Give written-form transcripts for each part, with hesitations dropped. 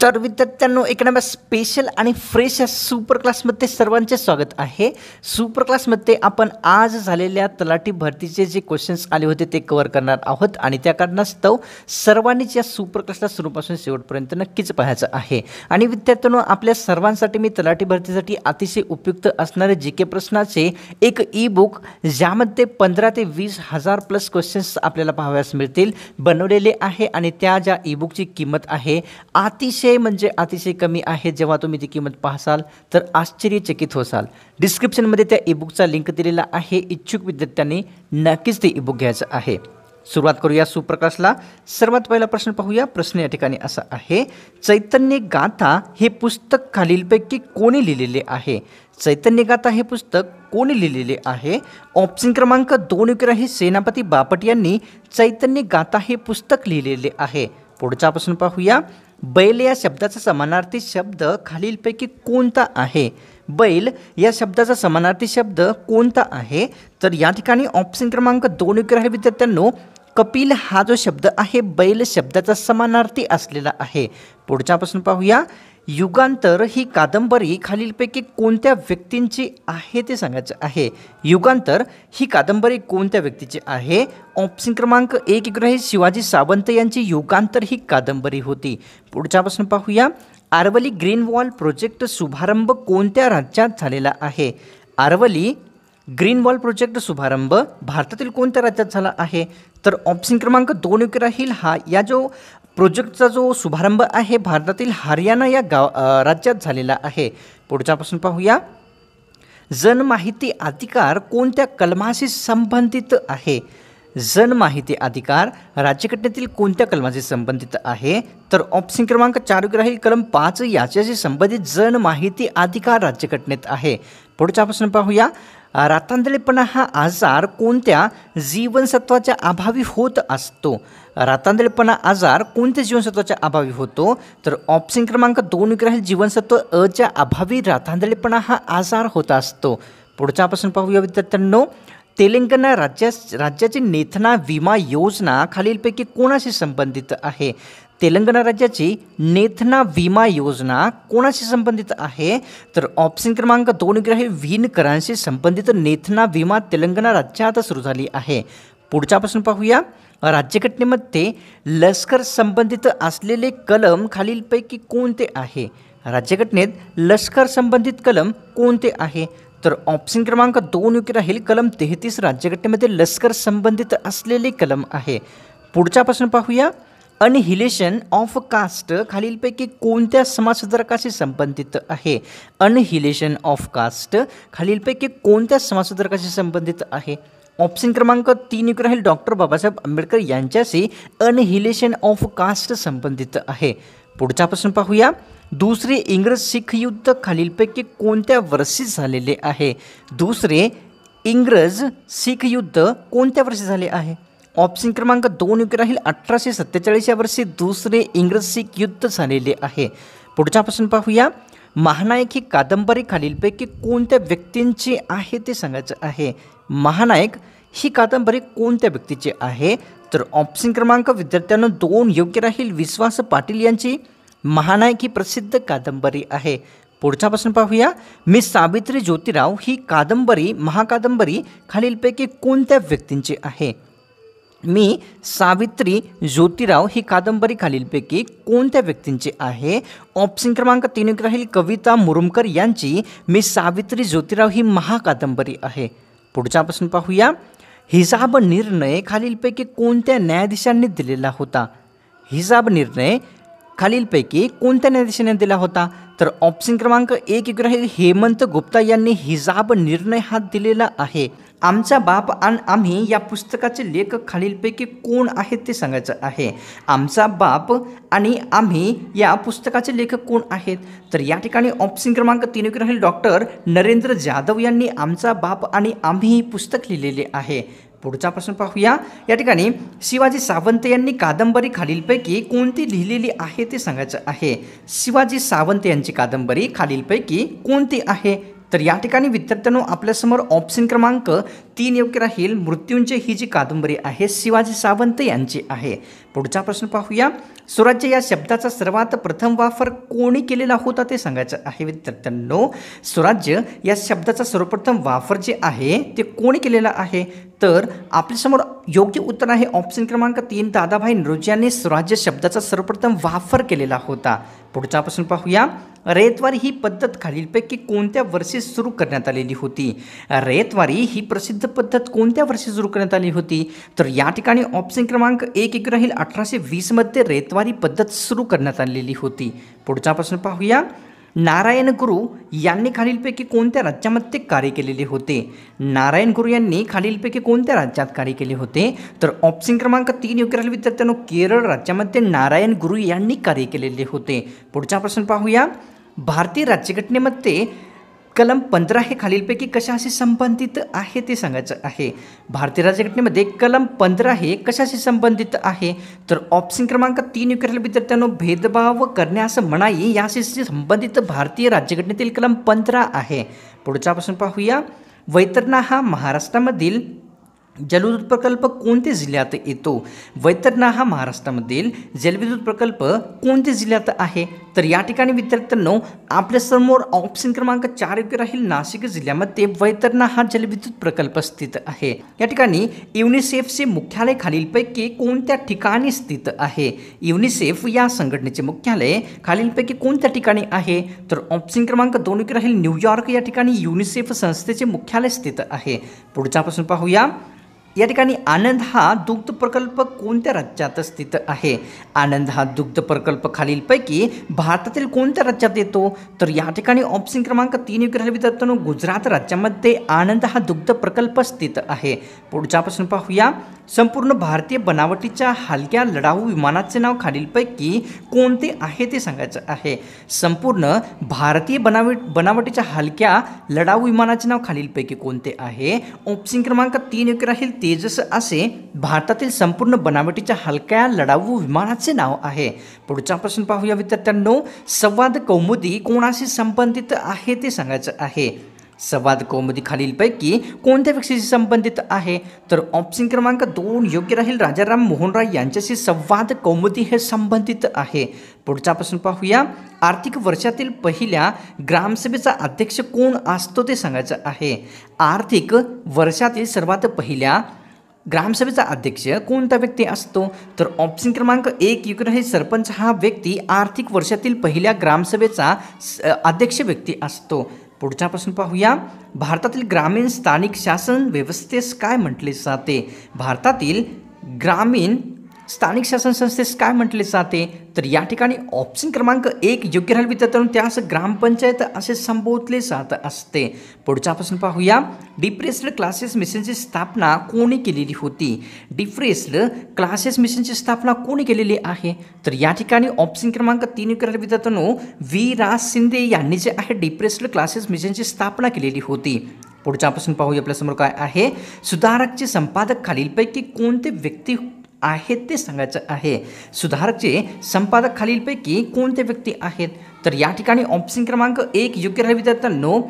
तर विद्यार्थ्यांनो एक नंबर स्पेशल आणि फ्रेश सुपर क्लासमध्ये सर्वांचे स्वागत आहे। सुपर क्लासमध्ये आपण आज झालेल्या तलाठी भरतीचे जे क्वेश्चन्स आले होते ते कव्हर करणार आहोत आणि त्या कारणास्तव सर्वांनीच या सुपर क्लासला सुरूपासून शेवटपर्यंत नक्कीच पाहायचं आहे। आणि विद्यार्थ्यांनो आपल्या सर्वांसाठी मी तलाठी भरतीसाठी अतिशय उपयुक्त असणारे जीके प्रश्नाचे एक ई बुक ज्यामध्ये 15 ते 20 हजार प्लस क्वेश्चन्स आपल्याला पाहावयास मिळतील बनवलेले आहे आणि त्या ज्या ई बुकची किंमत आहे अतिशय म्हणजे अतिशय कमी आहे। जेव्हा तुम्ही ती किंमत पाहसाल तर आश्चर्यचकित होसाल। डिस्क्रिप्शनमध्ये त्या ई बुकचा लिंक दिलेला आहे, इच्छुक विद्यार्थ्यांनी नक्कीच ते ई बुक घ्यायचं आहे। सुरुवात करूया सुपर क्लासला। सर्वात पहिला प्रश्न पाहूया। प्रश्न या ठिकाणी असा आहे, चैतन्य गाथा हे पुस्तक खालीलपैकी कोणी लिहिलेले आहे? चैतन्य गाथा हे पुस्तक कोणी लिहिलेले आहे? ऑप्शन क्रमांक 2 आहे सेनापती बापट यांनी चैतन्य गाथा हे पुस्तक लिहिलेले आहे। पुढचा प्रश्न पाहूया। बैल या शब्दाचा समानार्थी शब्द खालीलपैकी कोणता आहे? बैल या शब्दाचा समानार्थी शब्द कोणता आहे? तर या ठिकाणी ऑप्शन क्रमांक 2 आहे विद्यार्थ्यांनो, कपिल हा जो शब्द आहे बैल शब्दाचा समानार्थी असलेला आहे। पुढचा प्रश्न पाहूया। युगांतर ही कादंबरी खालीलपैकी कोणत्या व्यक्तींची आहे ते सांगायचं आहे। युगांतर ही कादंबरी कोणत्या व्यक्तीची आहे? ऑप्शन क्रमांक 1 आहे शिवाजी सावंत यांची युगांतर ही कादंबरी होती। पुढचा प्रश्न पाहूया। आरवली ग्रीन वॉल प्रोजेक्ट शुभारंभ कोणत्या राज्यात झालेला आहे? आरवली ग्रीन वॉल प्रोजेक्ट शुभारंभ भारतातील कोणत्या राज्यात झाला आहे? तर ऑप्शन क्रमांक 2 राहील। हा या जो प्रोजेक्टचा जो शुभारंभ आहे भारतातील हरियाणा या राज्यात झालेला आहे। पुढचा प्रश्न पाहूया। जनमाहिती अधिकार कोणत्या कलमाशी संबंधित आहे? जनमाहिती अधिकार राज्यघटनेतील कोणत्या कलमाशी संबंधित आहे? तर ऑप्शन क्रमांक 4 राहील कलम 5 याच्याशी संबंधित जनमाहिती अधिकार राज्यघटनेत आहे। पुढचा प्रश्न पाहूया। रातांधळेपणा हा आजार कोणत्या जीवनसत्वाच्या अभावी होत असतो? रातांधळेपणा आजार कोणत्या जीवनसत्वाच्या अभावी होतो? तर ऑप्शन क्रमांक 2 राहील जीवनसत्व अ च्या अभावी रातांधळेपणा हा आजार होत असतो। पुढचा प्रश्न पाहूया विद्यार्थ्यांनो। तेलंगणा राज्याची नेथना विमा योजना खालीलपैकी कोणाशी संबंधित आहे? तेलंगणा राज्याची नेथना विमा योजना कोणाशी संबंधित आहे? तर ऑप्शन क्रमांक 2 आहे विणकरांशी संबंधित नेथना विमा तेलंगणा राज्यात सुरू झाली आहे। पुढचा प्रश्न पाहूया। राज्यघटनेमध्ये लष्कर संबंधित असलेले कलम खालीलपैकी कोणते आहे? राज्यघटनेत लष्कर संबंधित कलम कोणते आहे? तर ऑप्शन क्रमांक 2 राहील कलम 33 राज्यघटनेमध्ये लष्कर संबंधित असलेले कलम आहे। पुढचा प्रश्न पाहूया। अनहिलेशन ऑफ कास्ट खालीलपैकी कोणत्या समाजसुधारकाशी संबंधित आहे? अनहिलेशन ऑफ कास्ट खालीलपैकी कोणत्या समाजसुधारकाशी संबंधित आहे? ऑप्शन क्रमांक 3 राहील डॉक्टर बाबासाहेब आंबेडकर यांच्याशी अनहिलेशन ऑफ कास्ट संबंधित आहे। पुढचा प्रश्न पाहूया। दुसरे इंग्रज सिख युद्ध खालीलपैकी कोणत्या वर्षी झालेले आहे? दुसरे इंग्रज सिख युद्ध कोणत्या वर्षी झाले आहे? ऑप्शन क्रमांक 2 राहील 1847 या वर्षी दुसरे इंग्रज सिख युद्ध झालेले आहे। पुढचा प्रश्न पाहूया। महानायक ही कादंबरी खालीलपैकी कोणत्या व्यक्तींची आहे ते सांगायचं आहे। महानायक ही कादंबरी कोणत्या व्यक्तीची आहे? तर ऑप्शन क्रमांक विद्यार्थ्यांनो 2 योग्य राहील। विश्वास पाटील यांची महानायक ही प्रसिद्ध कादंबरी आहे। पुढचा प्रश्न पाहूया। मी सावित्री ज्योतिराव ही कादंबरी महाकादंबरी खालीलपैकी कोणत्या व्यक्तींची आहे? मी सावित्री ज्योतिराव ही कादंबरी खालीलपैकी कोणत्या व्यक्तींची आहे? ऑप्शन क्रमांक 3 राहील कविता मुरुमकर यांची मी सावित्री ज्योतिराव ही महाकादंबरी आहे। पुढचा प्रश्न पाहूया। हिजाब निर्णय खालीलपैकी कोणत्या न्यायाधीशांनी दिलेला होता? हिजाब निर्णय खालीलपैकी कोणत्या न्यायाधीशाने दिला होता? तर ऑप्शन क्रमांक 1 राहील हेमंत गुप्ता यांनी हिजाब निर्णय हा दिलेला आहे। आमचा बाप आणि आम्ही या पुस्तकाचे लेखक खालीलपैकी कोण आहेत ते सांगायचं आहे। आमचा बाप आणि आम्ही या पुस्तकाचे लेखक कोण आहेत? तर या ठिकाणी ऑप्शन क्रमांक 3 राहील डॉक्टर नरेंद्र जाधव यांनी आमचा बाप आणि आम्ही ही पुस्तक लिहिलेले आहे। पुढचा प्रश्न पाहूया। या ठिकाणी शिवाजी सावंत यांनी कादंबरी खालीलपैकी कोणती लिहिलेली आहे ते सांगायचं आहे। शिवाजी सावंत यांची कादंबरी खालीलपैकी कोणती आहे? तर या ठिकाणी विद्यार्थ्यांनो आपल्यासमोर ऑप्शन क्रमांक 3 योग्य राहील। मृत्युंजय ही जी कादंबरी आहे शिवाजी सावंत यांची आहे। पुढचा प्रश्न पाहूया, स्वराज्य या शब्दाचा सर्वात प्रथम वापर कोणी केलेला होता ते सांगायचं आहे विद्यार्थ्यांनो। स्वराज्य या शब्दाचा सर्वप्रथम वापर जे आहे ते कोणी केलेला आहे, तर आपल्यासमोर योग्य उत्तर आहे ऑप्शन क्रमांक 3 दादाभाई नौरोजी यांनी स्वराज्य शब्दाचा सर्वप्रथम वापर केलेला होता। पुढचा प्रश्न पाहूया, रयतवारी ही पद्धत खालीलपैकी कोणत्या वर्षी सुरू करण्यात आलेली होती? रयतवारी ही प्रसिद्ध पद्धत कोणत्या वर्षी सुरू करण्यात आली होती? तर या ठिकाणी ऑप्शन क्रमांक 1 राहील 1820 मध्ये रयतवारी पद्धत सुरू करण्यात आलेली होती। पुढचा प्रश्न पाहूया, नारायण गुरु यांनी खालीलपैकी कोणत्या राज्यामध्ये कार्य केलेले होते? नारायण गुरु यांनी खालीलपैकी कोणत्या राज्यात कार्य केले होते? तर ऑप्शन क्रमांक 3 योग्य राहील विद्यार्थ्यांनो, केरळ राज्यामध्ये नारायण गुरु यांनी कार्य केलेले होते। पुढचा प्रश्न पाहूया, भारतीय राज्यघटनेमध्ये कलम 15 हे खालीलपैकी कशाशी संबंधित आहे ते सांगायचं आहे। भारतीय राज्यघटनेमध्ये कलम 15 हे कशाशी संबंधित आहे? तर ऑप्शन क्रमांक 3 योग्य राहील विद्यार्थ्यांनो, भेदभाव करण्यास मनाई याशी संबंधित भारतीय राज्यघटनेतील कलम 15 आहे। पुढचा प्रश्न पाहूया, वैतरणा हा महाराष्ट्रामधील जलविद्युत प्रकल्प कोणत्या जिल्ह्यात येतो? वैतरणा हा महाराष्ट्रामधील जलविद्युत प्रकल्प कोणत्या जिल्ह्यात आहे? तर या ठिकाणी विद्यार्थ्यांनो आपल्यासमोर ऑप्शन क्रमांक 4 योग्य राहील, नाशिक जिल्ह्यामध्ये वैतरणा हा जलविद्युत प्रकल्प स्थित आहे। या ठिकाणी युनिसेफचे मुख्यालय खालीलपैकी कोणत्या ठिकाणी स्थित आहे? युनिसेफ या संघटनेचे मुख्यालय खालीलपैकी कोणत्या ठिकाणी आहे? तर ऑप्शन क्रमांक 2 योग्य राहील, न्यूयॉर्क या ठिकाणी युनिसेफ संस्थेचे मुख्यालय स्थित आहे। पुढचा प्रश्न पाहूया, या ठिकाणी आनंद हा दुग्ध प्रकल्प कोणत्या राज्यात स्थित आहे? आनंद हा दुग्ध प्रकल्प खालीलपैकी भारतातील कोणत्या राज्यात येतो? तर या ठिकाणी ऑप्शन क्रमांक 3 योग्य राहील विद्यार्थ्यांनो, गुजरात राज्यामध्ये आनंद हा दुग्ध प्रकल्प स्थित आहे। पुढचा प्रश्न पाहूया, संपूर्ण भारतीय बनावटीच्या हलक्या लढाऊ विमानाचे नाव खालीलपैकी कोणते आहे ते सांगायचं आहे। संपूर्ण भारतीय बनावटीच्या हलक्या लढाऊ विमानाचे नाव खालीलपैकी कोणते आहे? ऑप्शन क्रमांक 3 योग्य राहील, तेजस असे भारतातील संपूर्ण बनावटीच्या हलक्या लढाऊ विमानाचे नाव आहे। पुढचा प्रश्न पाहूया विद्यार्थ्यांनो, संवाद कौमुदी कोणाशी संबंधित आहे ते सांगायचं आहे। संवाद कौमुदी खालीलपैकी कोणत्या व्यक्तीशी संबंधित आहे? तर ऑप्शन क्रमांक 2 योग्य राहील, राजाराम मोहन राय यांच्याशी संवाद कौमुदी हे संबंधित आहे। पुढचा प्रश्न पाहूया, आर्थिक वर्षातील पहिल्या ग्रामसभेचा अध्यक्ष कोण असतो ते सांगायचं आहे। आर्थिक वर्षातील सर्वात पहिल्या ग्रामसभेचा अध्यक्ष कोणता व्यक्ती असतो? तर ऑप्शन क्रमांक 1 योग्य राहील, सरपंच हा व्यक्ती आर्थिक वर्षातील पहिल्या ग्रामसभेचा अध्यक्ष व्यक्ती असतो। पुढचा प्रश्न पाहूया, भारतातील ग्रामीण स्थानिक शासन व्यवस्थेस काय म्हटले जाते? भारतातील ग्रामीण स्थानिक शासन संस्थेस काय म्हटले जाते? तर या ठिकाणी ऑप्शन क्रमांक 1 योग्य राहील विद्यार्थ्यांनो, त्यास ग्रामपंचायत असे संबोधले जात असते। पुढचा प्रश्न पाहूया, डिप्रेस्ड क्लासेस मिशनची स्थापना कोणी केलेली होती? डिप्रेस्ड क्लासेस मिशनची स्थापना कोणी केलेली आहे? तर या ठिकाणी ऑप्शन क्रमांक 3 योग्य राहील विद्यार्थ्यांनो, व्ही रा शिंदे यांनी जे आहे डिप्रेस्ड क्लासेस मिशनची स्थापना केलेली होती। पुढचा प्रश्न पाहूया आपल्यासमोर काय आहे, सुधारकचे संपादक खालीलपैकी कोणते व्यक्ती आहेत ते सांगायचं आहे। सुधारकचे संपादक खालीलपैकी कोणते व्यक्ती आहेत? तर या ठिकाणी ऑप्शन क्रमांक 1 योग्य राहील विद्यार्थ्यांनो,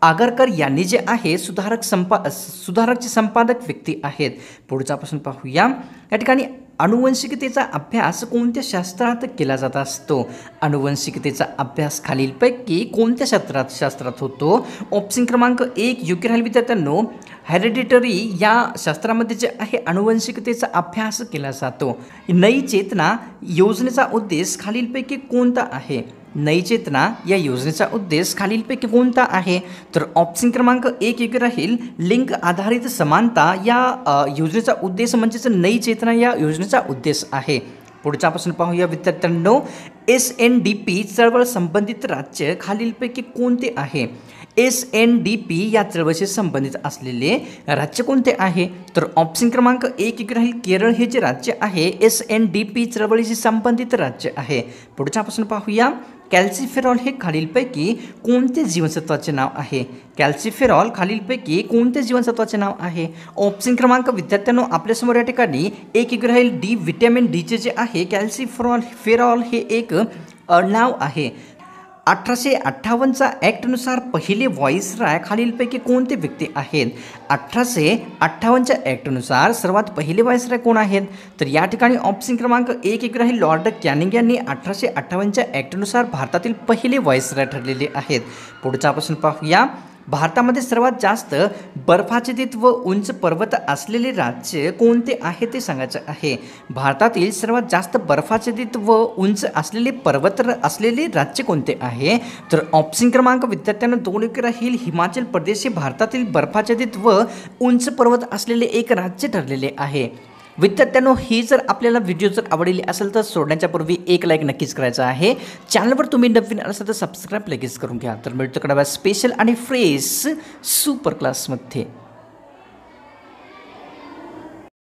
आगरकर यांनी जे आहे सुधारकचे संपादक व्यक्ती आहेत। पुढचा प्रश्न पाहूया, या ठिकाणी अनुवंशिकतेचा अभ्यास कोणत्या शास्त्रात केला जात असतो? अनुवंशिकतेचा अभ्यास खालीलपैकी कोणत्या शास्त्रात होतो? ऑप्शन क्रमांक 1 योग्य राहील विद्यार्थ्यांनो, हेरिडिटरी या शास्त्रामध्ये जे आहे अनुवंशिकतेचा अभ्यास केला जातो। नई चेतना योजनेचा उद्देश खालीलपैकी कोणता आहे? नई चेतना या योजनेचा उद्देश खालीलपैकी कोणता आहे? तर ऑप्शन क्रमांक 1 योग्य राहील, लिंग आधारित समानता या योजनेचा उद्देश म्हणजेच नई चेतना या योजनेचा उद्देश आहे। पुढचा प्रश्न पाहूया विद्यार्थ्यांनो, SNDP चळवळ संबंधित राज्य खालीलपैकी कोणते आहे? SNDP या चळवळीशी संबंधित असलेले राज्य कोणते आहे? तर ऑप्शन क्रमांक 1 योग्य राहील, केरळ हे जे राज्य आहे SNDP चळवळीशी संबंधित राज्य आहे। पुढचा प्रश्न पाहूया, कॅल्सिफेरॉल हे खालीलपैकी कोणते जीवनसत्वाचे नाव आहे? कॅल्सिफेरॉल खालीलपैकी कोणते जीवनसत्वाचे नाव आहे? ऑप्शन क्रमांक विद्यार्थ्यांनो आपल्यासमोर या ठिकाणी 1 योग्य राहील, डी व्हिटॅमिन डीचे जे आहे कॅल्सिफेरॉल हे एक नाव आहे। 1858चा ॲक्टनुसार पहिले व्हॉइसराय खालीलपैकी कोणते व्यक्ती आहेत? 1858च्या ॲक्टनुसार सर्वात पहिले व्हॉइसराय कोण आहेत? तर या ठिकाणी ऑप्शन क्रमांक 1 राहील लॉर्ड कॅनिंग यांनी 1858च्या ॲक्टनुसार भारतातील पहिले व्हॉइसराय ठरलेले आहेत. पुढचा प्रश्न पाहूया. भारतामध्ये सर्वात जास्त बर्फाच्छादित व उंच पर्वत असलेले राज्य कोणते आहे ते सांगायचं आहे. भारतातील सर्वात जास्त बर्फाच्छादित व उंच असलेले पर्वत असलेले राज्य कोणते आहे? तर ऑप्शन क्रमांक विद्यार्थ्यांना 2 राहील हिमाचल प्रदेश हे भारतातील बर्फाच्छादित व उंच पर्वत असलेले एक राज्य ठरलेले आहे. विद्यार्थ्यांनो, ही जर आपल्याला व्हिडिओ जर आवडली असेल तर सोडण्याच्या पूर्वी एक लाईक नक्कीच करायचा आहे. चॅनलवर तुम्ही नवीन असाल तर सबस्क्राईब लगेच करून घ्या. तर मिळतो कडा स्पेशल आणि फ्रेश सुपर क्लासमध्ये.